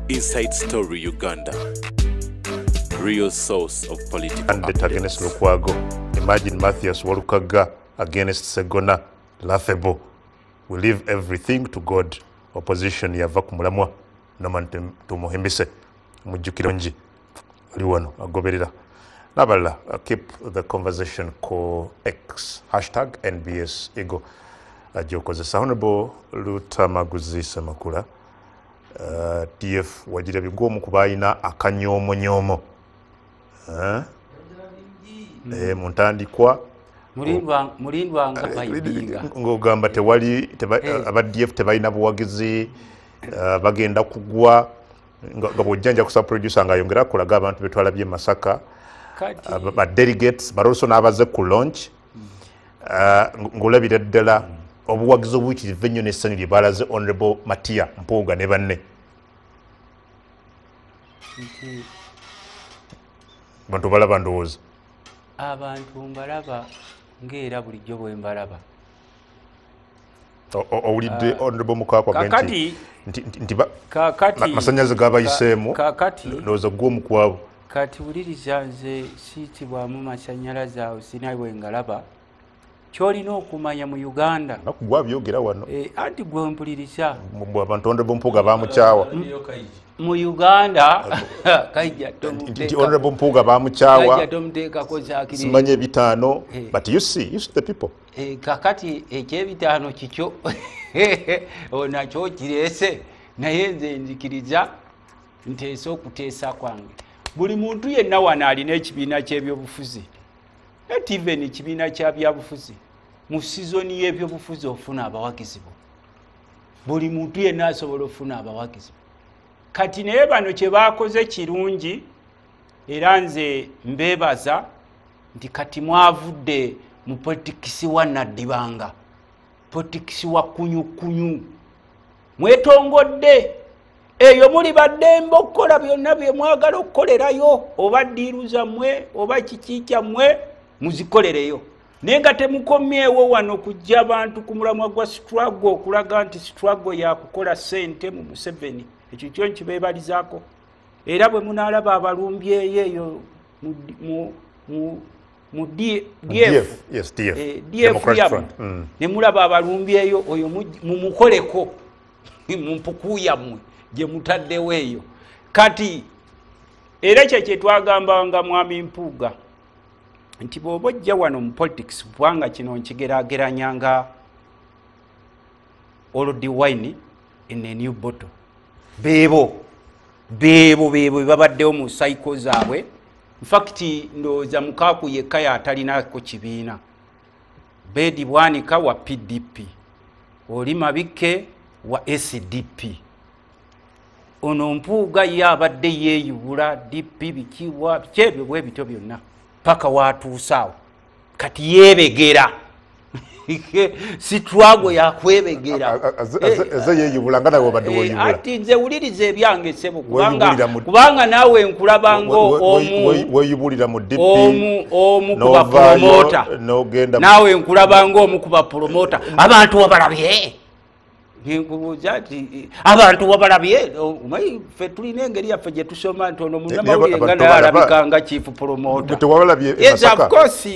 Inside Story Uganda. Real source of political candidate against Lukwago. Imagine Matthias Walukaga against Segona Laughable. We leave everything to God. Opposition yava ku mulamwa Norman tumuhimbise mujjukire nji ali wano agoberera nabala keep the conversation ko X #NBS Ego ajokozesa Honorable Lutamaguzi Semakula TF wagira bigomu kubayina akanyomo muntandikwa mulindwa nga bayibinga ngogamba tewali aba DF tebalina buwagizi bagenda kugwa nga bojjanja kusa producer nga yongera kulaga abantu betwala bye Masaka ba delegates baroso n'abaze ku launch ngolabira ddala obuwagizi obukirive nnyo n'essanyu lye balaze Honorable Matia Mpuuga ne banne bantu balaba ndowooza abantu mbalaba ng'era bulijjo bwe mbalaba owulidde Honorable Mukakwa nti masanyaze gabayiseemu ndowooza gw'omukwabo kati wuliriza nze siitibwamu masanyalaze awo sina bwe ngalaba kyolina okumanya mu Uganda nakugwa byogera wano anti gwe mpuliriza abantu Honorable Mpuuga bamukyawa mu Uganda nti Honorable Mpuuga bamukyawa tomuteekako zakiri simanye bitaano but you see the people kakati ekyebitaano kikyo onakyo kireese naye nze nzikiriza nteesa okuteesa kwange buli muntu yenna wano alina ekibiina ky'ebyobufuzi not even ekibiina kya byabufuzi mu sizoni y'ebyobufuzi ofuna abawagizi bo buli muntu yenna asobola ofuna abawagizi kati naye bano kye baakoze kirungi era nze mbeebaza nti kati mwavudde mu politikisi wa Naddibanga politikisi wa kunyukunyu mwetongodde eyo muli baddembe okukola byonna bye mwagala okukolerayo oba ddiiru zammwe oba kiki kyammwe muzikolereyo naye nga temukomyewo wano kujja abantu ku mulamwa gwa struggle okulaga nti struggle yakukola ssente mu Museveni ekyo kyo nkibeebalizaako era bwe munaalaba abalumbyeyo eyo mu DF yammwe ne mulaba abalumbyeyo oyo mumukoleko mu mpuku yammwe gye mutaddewo eyo kati era kye twagambanga mwami Mpuuga nti bw'oba ojja wano mu politics kubanga kino nkigeraageranya nga old wine in a new bottle beebo babaddewo mu cycle zaabwe in fact ndowooza Mukaaku yekka yatalinako kibiina Bedi Bwanika wa PDP oli Mabike wa SDP ono Mpuuga ye abadde yeeyubula DP bikiwa kyebyo bwe bityo byonna paka watuusaawo kati yeebegera sitwago yakwebegera eze yeeyubula nga nawe obadde weeyubula ati nze wuliriza ebyange ssebo kubanga naawe nkulaba weeyubulira mu DP omu ku bapromota naawe nkulaba ng'omu ku bapromota abantu wabalabye nkubuuza ati abantu wabalabye ffe tulina engeri yaffe gye tusoma nti ono munnamawulire nga naye alabika nga chief promoter yes of course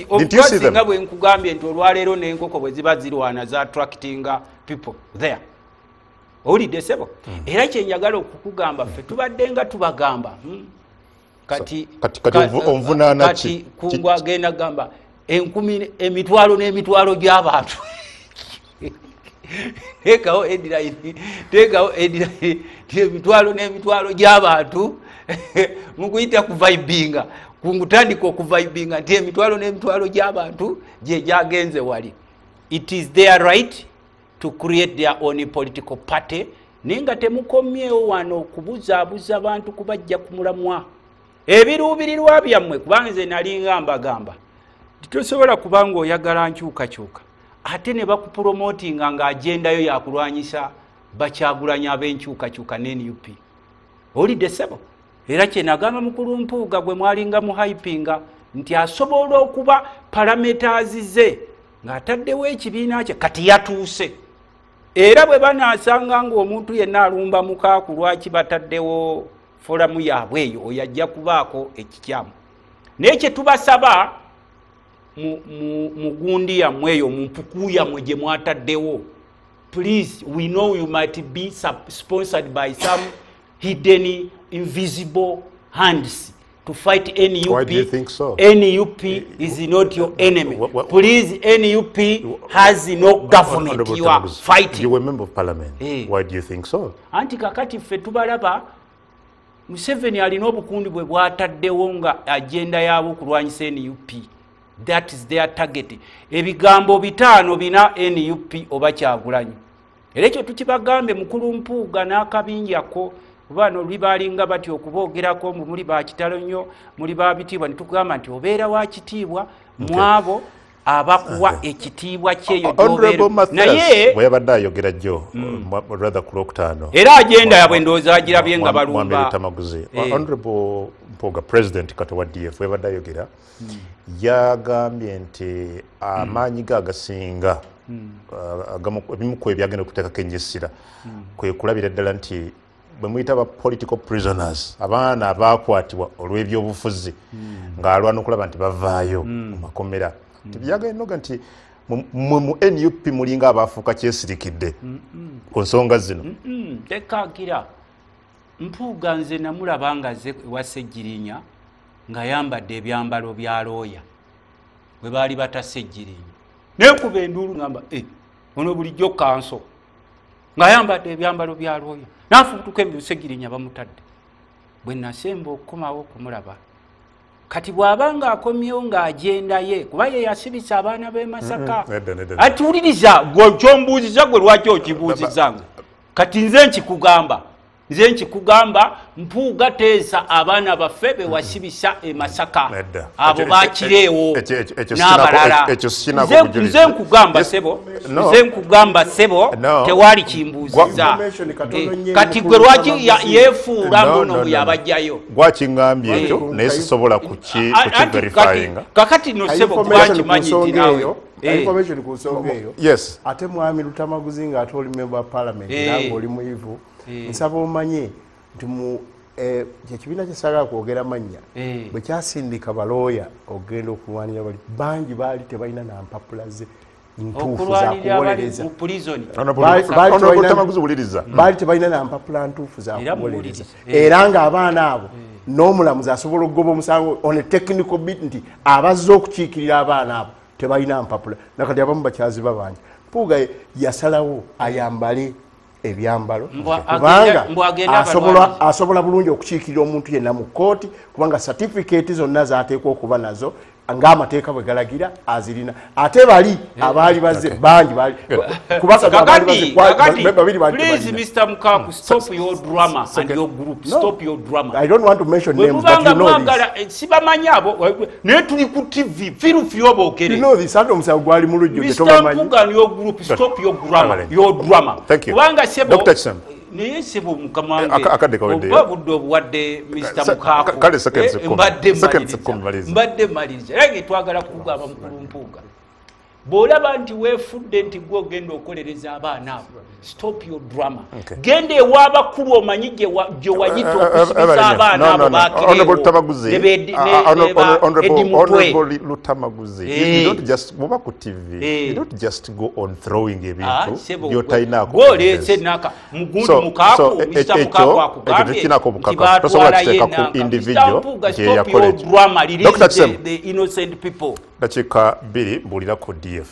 nga bwe nkugambye nti olwaleero n'enkoko bwe ziba zirwana za attractinga people there owulidde ssebo era kyenjagala okukugamba ffe tubadde nga tubagamba kati onvunaana ki kungu agenda kugamba emitwalo n'emitwalo gy'abantu tekawo headline emitwalo n'emitwalo gy'abantu mukuyita kuvibinga kungutandika okuvibinga nti emitwalo n'emitwalo gy'abantu gye gyagenze wali it is their right to create their own political party naye nga temukomyewo wano okubuzaabuza abantu kubajja ku mulamwa ebiruubirirwa byammwe kubanga nze nali ngambagamba titosobola kubanga oyagala nkyukakyuka ate ne bakupromotinga nga agendayo yakulwanyisa bakyagulanya ab'enkyukakyuka n'NUP olidde ssebo era kye nagamba mukulu Mpuuga gwe mwalinga mu hypinga nti asobola okuba parameters ze ng'ataddewo ekibiina kye kati yatuuse era bwe banaasanga ng'omuntu yenna alumba mukaaku lwaki bataddewo foramu yaabwe eyo oyo ajja kubaako ekikyamu. Naye kye tubasaba mu gundi yammwe eyo mu mpuku yammwe gye mwataddewo, please, we know you might be sponsored by some hidden invisible hands to fight NUP. Why do you think so? NUP is not your enemy. Please, NUP has no government. You are fighting. You were a member of parliament. Why do you think so? Anti kakati ffe tubalaba Museveni alina obukundi bwe bwataddewo nga agenda yaabo kulwanyisa NUP. That is their target. Ebigambo bitaano bina NUP oba Kyagulanyi. Era ekyo tukibagambe mukulu Mpuuga n'akabinjako bano libalinga bati okuboogerako muli ba kitalo nnyo muli ba bitiibwa ne tugamba nti obeera wa kitiibwa mwabo abakuwa ekitiibwa kyeyo naye bwe yabadde ayogera jjo rather ku Lwokutaano era agenda yabwe ndowooza agirabye nga balumba Honorable Mpuuga President Kato wa DF bwe yabadde ayogera yagambye nti amaanyi ge agasinga ebimu ku ebyagenda okuteekako ennyesira kwe kulabira ddala nti bwe muyita ba political prisoners abaana abaakwatibwa olw'ebyobufuzi ng'alwana okulaba nti bavaayo mu makomera byagenda nti mu NUP mulinga abaafuuka kyesirikidde ku nsonga zino. Tekaagira Mpuuga nze namulaba nga ze wa Ssejjirinya ng'ayambadde ebyambalo bya looya bwe baali batassejjirinya neekuba enduulu ngamba ono bulijjo kanso ng'ayambadde ebyambalo bya looya n'afuutuka Ssejjirinya bamutadde. Bwe nasemba okukomawo okumulaba kati bw'abanga akomyewo ng'agendaye kuba ye yasibisa abaana b'e Masaka ati wuliriza gwe kyombuuziza gwe lwaki okibuuzizange kati nze nkikugamba Mpuuga teesa abaana baffe be wasibisa e Masaka abo bakireewo n'abalala. Nze nkugamba sebo tewali kimbuuziza kati gwe lwaki yeefuula mbuno mu yabajjayo gwakingambye ekyo naye sisobola kukiverifyinga kakati no sebo kubankimanyi nti nawe information ku nsonga eyo. Yes. Ate mwami Lutamaguzi nga ate oli member of parliament nange oli muyivu nsaba omanye nti mu ekibiina kyesagala kwogera mannya bwe kyasindika balooya okugenda okulwanira bali bangi baali tebalina nampapula ze ntuufu zakuwolereza baali tebalina nampapula ntuufu zakuwolereza era ng'abaana abo n'omulamuzi asobola okugoba omusango on a technical bit nti abazze okukiikirira abaana abo tebalina mpapula nakati abamu bakyaziba bangi. Mpuuga yasalawo ayambale ebyambalo kubanga asobola bulungi okukiikirira omuntu yenna mu kkooti kubanga certificate zonna zaateekwa okuba nazo ng'amateeka bwe galagira azirina. Ate bali abaali bazze bangi baali please Mr. Mukaku, stop your drama and your group. Stop your drama. I don't want to mention names, but you know this. Sibamanyi abo naye tuli ku TV firufiyo bookere. You know this. Ate omusawo gwali mu lujjo Mr. Mpuuga and your group, stop your drama. Your drama. Thank you. Kubanga sebo Dr. Chisem. Naye sebo mukamange akadeka budde obuwadde Mr. Mukaku kale seconds mbadde maliriza era twagala kugamba mukulu Mpuuga bw'olaba nti weefudde nti gwe ogenda okukolereza abaana abo stop your drama. Genda ew'abakulu omanyi gye wayita okusibisa abaana abo Honorable Lutamaguzi, you don't just go back to TV. You don't just go on throwing ebintu byotalinaako. Gw'oleese naka mugundu Mukaku Mr. Mukaku akugambye nti baatwala ye naka Mr. Mpuuga stop your drama, release the innocent people. Dakiika 2 mbuulira ku DF.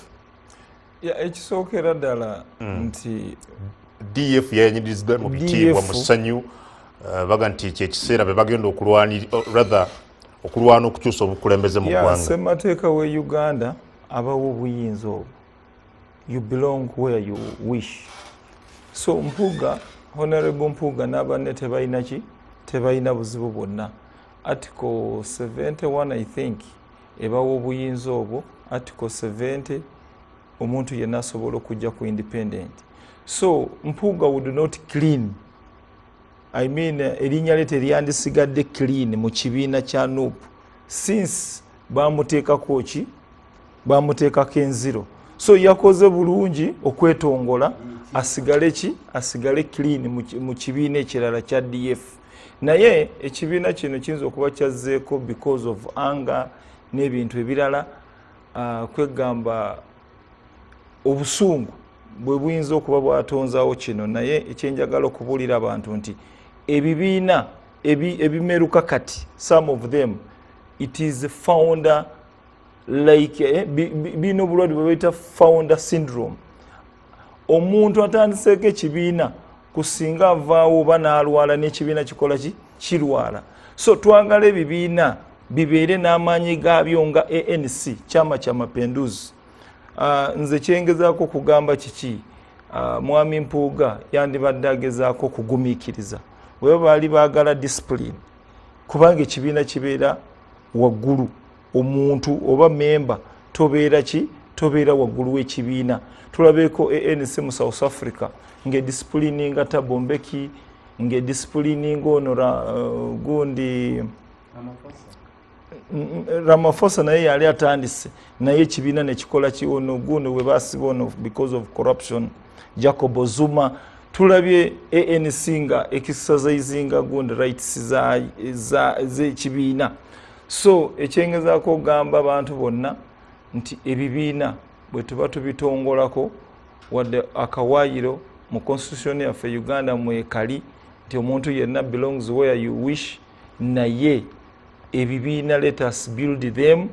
Ekisookera ddala nti DF yayanyiriziddwa mu bitiibwa mu ssanyu baga nti kyekiseera be bagenda okulwana okukyusa obukulembeze mu ggwanga. Ssemateeka we Uganda abawo obuyinza obwo. You belong where you wish. So Mpuuga, Honorable Mpuuga n'abanne tebalina ki? Tebalina buzibu bwonna. Article 71 I think ebawo obuyinza obwo. Article 70 omuntu yenna asobola okujja ku independent. So Mpuuga would not clean. I mean erinnya lye teryandisigadde clean mu kibiina kya NUP since bamuteekako enziro. so yakoze bulungi okwetongola asigale clean mu kibiina ekirala kya DF naye ekibiina kino kiyinza okuba kyazzeeko because of anger n'ebintu ebirala kwegamba obusungu bwe buyinza okuba bwatonzaawo kino naye ekyenjagala okubuulira abantu nti ebibiina ebimeruka kati some of them it is founder like bino bulwadde bwe bayita founder syndrome omuntu atandiseeko ekibiina kusinga avaawo oba n'alwala n'ekibiina kikola kirwala so twagala ebibiina bibeere n'amaanyi gaabyo nga ANC Chama cha Mapinduzi nze kyengezaako kugamba kiki mwami Mpuuga yandibadde agezaako kugumiikiriza bwe baali baagala discipline kubanga ekibiina kibeera waggulu omuntu oba memba tobeera waggulu w'ekibiina tulabeeko ANC mu South Africa ng'edisciplininga Thabo Mbeki ng'edisciplininga onora gundi Ramaphosa naye yali atandise naye ekibiina ne kikola ono gundi we baasiba ono because of corruption Jacob Zuma tulabye ANC nga exercisinga gundi rights z'ekibiina so ekyengezaako okugamba abantu bonna nti ebibiina bwe tuba tubitongolako wadde akawaayiro mu constitution yaffe Uganda mwekali nti omuntu yenna belongs where you wish naye ebibiina let us build them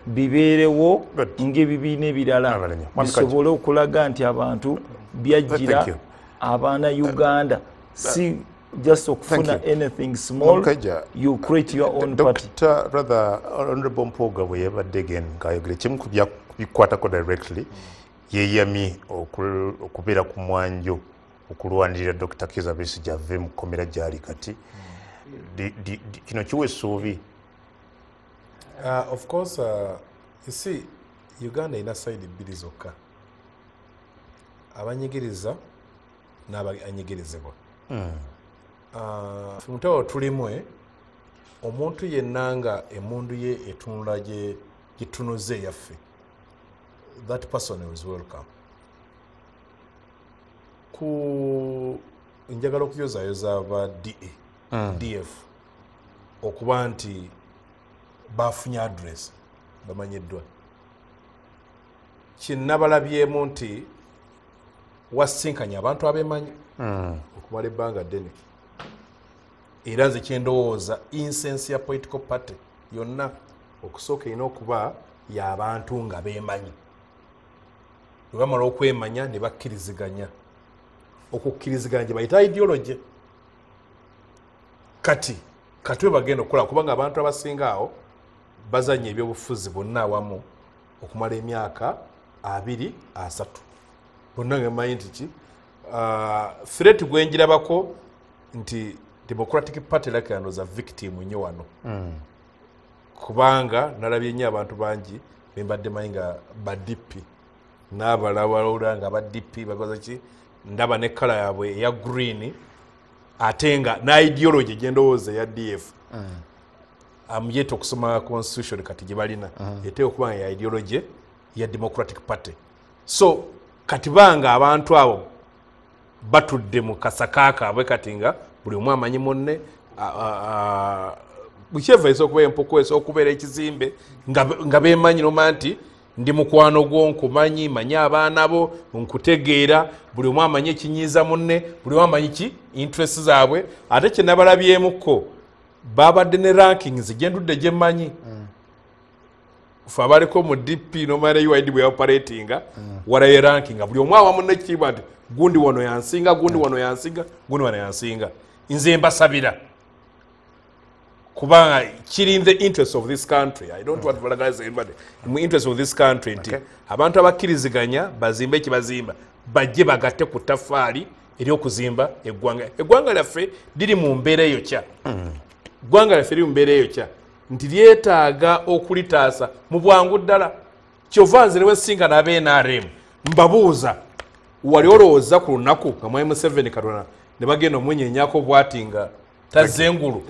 bibeerewo ng'ebibiina ebirala bisobole okulaga nti abantu byajjira abaana Uganda si just okufuna anything small you create your own party. Dr. Rather Honorable Mpuuga bwe yabadde again ng'ayogera kimu ku bikwatako directly yeeyamye okubeera ku mwanjo okulwanirira Dr. Kizza Besigye ave mu kkomera gy'ali kati kino kiwa essuubi. Of course, you see, Uganda ina side bbiri zokka. Abanyigiriza n'abanyigirizibwa. Mutabo tulimwe omuntu yenna nga emmundu ye etunula gitunuze yaffe. That person is welcome. Ku njagala okuyozayoza aba DF okuba nti bafunye address bamanyiddwa kinnabalabyemu nti wasinkanya abantu abemanyi okumala ebbanga ddene era nze kyendowooza insense ya political party yonna okusooka erina okuba y'abantu nga beemanyi bwe bamala okwemanya ne bakkiriziganya okukkiriziganya gye bayita ideology kati we bagenda okukola kubanga abantu abasinga awo bazanya ebyobufuzi bonna awamu okumala emyaka 2-3 bonna nga manyi nti ki threat gwenjirabako nti Democratic Party lakanoza victim nnyo wano kubanga nalabye nnyo abantu bangi bembadde manyi nga badipi n'abalawalula nga badipi bakoze ki ndaba ne kala yaabwe eya green ate nga na ideology gyendowooza ya DF yet okusoma constitution kati gye balina eteeka okuba ya ideology ya Democratic Party so kati banga abantu abo batudde mu kasakaaka abwe kati nga buli omu amanyi munne bukyeva esokuba empoko esokubeera ekizimbe nga beemanyi noma nti ndi mukwano gwo nkumanyi manyi abaana bo nkutegeera buli omu amanyi ekinyiiza munne buli omu amanyi ki interest zaabwe ate kye nabalabyemukko babadde ne rankings gyendudde gye mmanyi fe abaliko mu DP nomala UID bwe operatinga walayo ranking buli omu awamu nekitiibwa nti gundi wano yansinga gundi wano yansinga gundi wano yansinga nze mbasabira kubanga kiri in the interest of this country. I don't want to vulgarize anybody. In the interest of this country nti abantu abakkiriziganya bazimbe ekibazimba bajje bagatte ku ttafaali ery'okuzimba eggwanga lyaffe liri mu mbeera eyo kya eggwanga lyaffe liri mu mbeera eyo kya nti lyetaaga okulitaasa mu bwangu ddala kyova nze ne wesinga n'aba-NRM mbabuuza wali olowooza ku lunaku nga mwami Museveni Katonda ne bagenda omwenyenyako bwati nga tazengulu.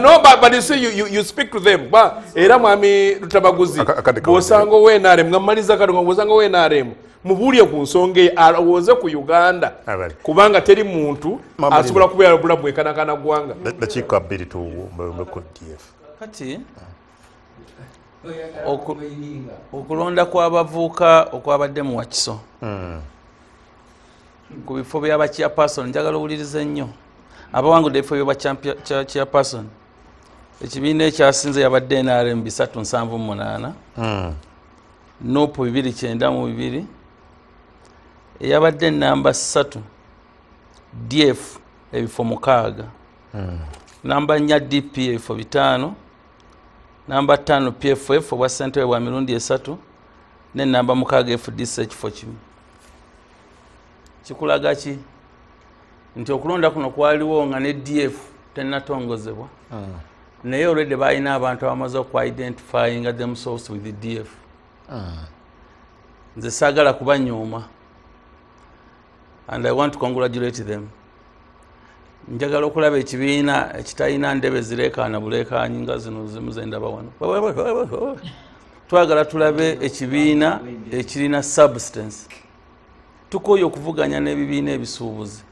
No, but you see, you speak to them. Ba era mwami Lutabaguzi. Bosango we NRM ngamaliza kadongo bosango we NRM. Mubulye ku nsonge awoze ku Uganda. Kubanga teri muntu asobola kubeera bulabu ekanakana gwanga. Dakiika 2 tu ku DF. Kati okulonda kw'abavuuka okwabadde mu Wakiso ku bifo by'aba chairperson njagala owulirize nnyo abawangudde ebifo by'aba chairperson ekibiina ekyasinze yabadde NRM 378 NUP 292 eyabadde namba 3 DF ebifo 6 namba 4 DP ebifo 5 namba 5 PFF obwa ssentebe bwa mirundi 3 ne namba 6 FDC ekifo kimu. Kikulaga ki nti okulonda kuno kwaliwo nga ne DF tenatongozebwa naye already balina abantu abamaze oku-identifying themselves with the DF. Nze saagala kubanyooma and I want to congratulate them. Njagala okulaba ekibiina ekitalina ndebe zireekaana buleekaanyi nga zino zimu zendaba wano. Twagala tulabe ekibiina ekirina substance. Tukooye okuvuganya n'ebibiina ebisuubuzi.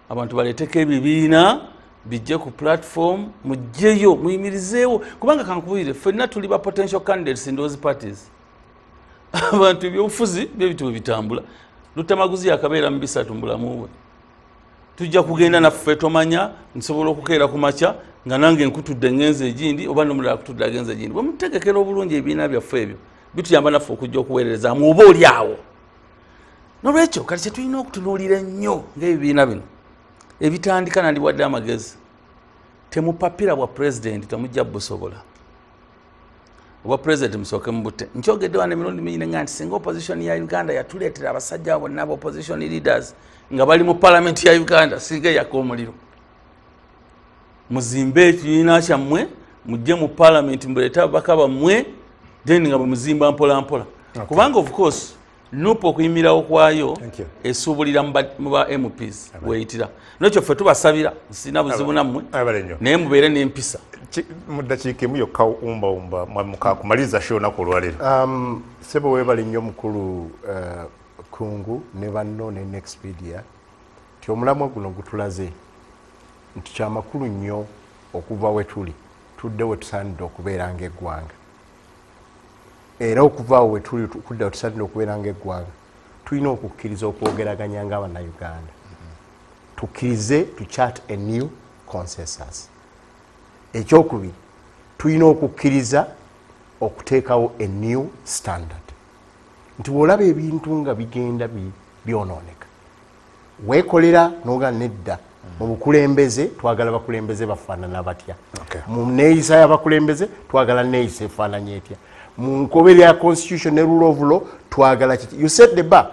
Abantu baleeteko ebibiina bijje ku platform mujjeyo muyimirizeewo kubanga kankubulire ffenna tuli ba potential candidates in those parties. Abantu ebyobufuzi bye bitu bitambula. Lutamaguzi yakabeera mu 3 mu bulamu bwe. Tujja kugenda naffe tomanya nsobola okukeera ku makya nga nange nkutudde ngenze egindi oba nomulala akutudde agenze egindi. Bwe mutegekera obulungi ebibiina byaffe ebyo bituyamba naffe okujja okuweereza mu oba oli awo. Nolwekyo kati kye tulina okutunuulira ennyo ng'ebibiina bino ebitandika nandiwadde amagezi temupapira bwa pulezidenti temujja busobola obwa pulezidenti musooke mubutte. Nkyogedde wano emirundi mingi nga nti singa opposition ya Uganda yatuleetera abasajja bonna aba opposition leaders nga bali mu parliament ya Uganda singa yaka omuliro muzimbe ekibiina kyammwe mujje mu parliament muleete ababaka bammwe then nga bwe muzimba mpola mpola kubanga of course NUP okuyimirawo kwayo esuubulira mu ba MPs weyitira nekyo ffe tubasabira sina buzibu nammwe naye mubeere n'empisa. Mu ddakiika emu yokka umba mukakumaliza show naku olwaleero. Sebo weebale nnyo mukulu Kungu ne banno ne Nexpedia nti omulamwa guno gutulaze nti kyamakulu nnyo okuva we tuli tudde we tusaanidde okubeera ng'eggwanga. Era okuvaawo we tuli kudda tusaanidde okubeera ng'eggwanga tulina okukkiriza okwogeraganya ng'Abannayuganda. Tukkirize to chart a new consensus. Ekyokubiri tulina okukkiriza okuteekawo a new standard. Nti bw'olaba ebintu nga bigenda byonooneka weekolera n'oga nedda mu bukulembeze twagala bakulembeze bafaanana batya. Mu neeyisa y'abakulembeze twagala neeyisa efaananye etya. Mu nkobere ya constitution ne rule of law twagala kiki. You set the bar.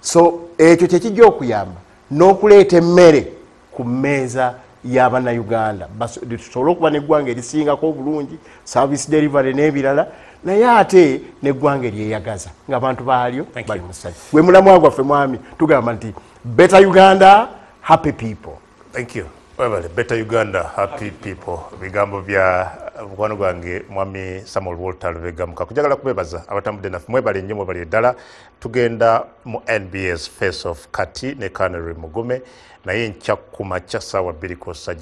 So ekyo kye kijja okuyamba n'okuleeta emmere ku mmeeza y'Abannayuganda tusobole okuba n'eggwanga erisingako obulungi service delivery n'ebirala naye ate n'eggwanga eryeyagaza ng'abantu baalyo bali musajja. Gwe mulamwa gwaffe mwami tugamba nti better Uganda happy people. Thank you. Better Uganda happy people. Bigambo bya mukwano gwange mwami Samuel Walter Lubega mukakujagala kubebaza abatambudde naffe mwebale nnyo mwebale eddala. Tugenda mu NBS face off kati ne Canary Mugume naye nkya kumakya ssaawa 2 kosa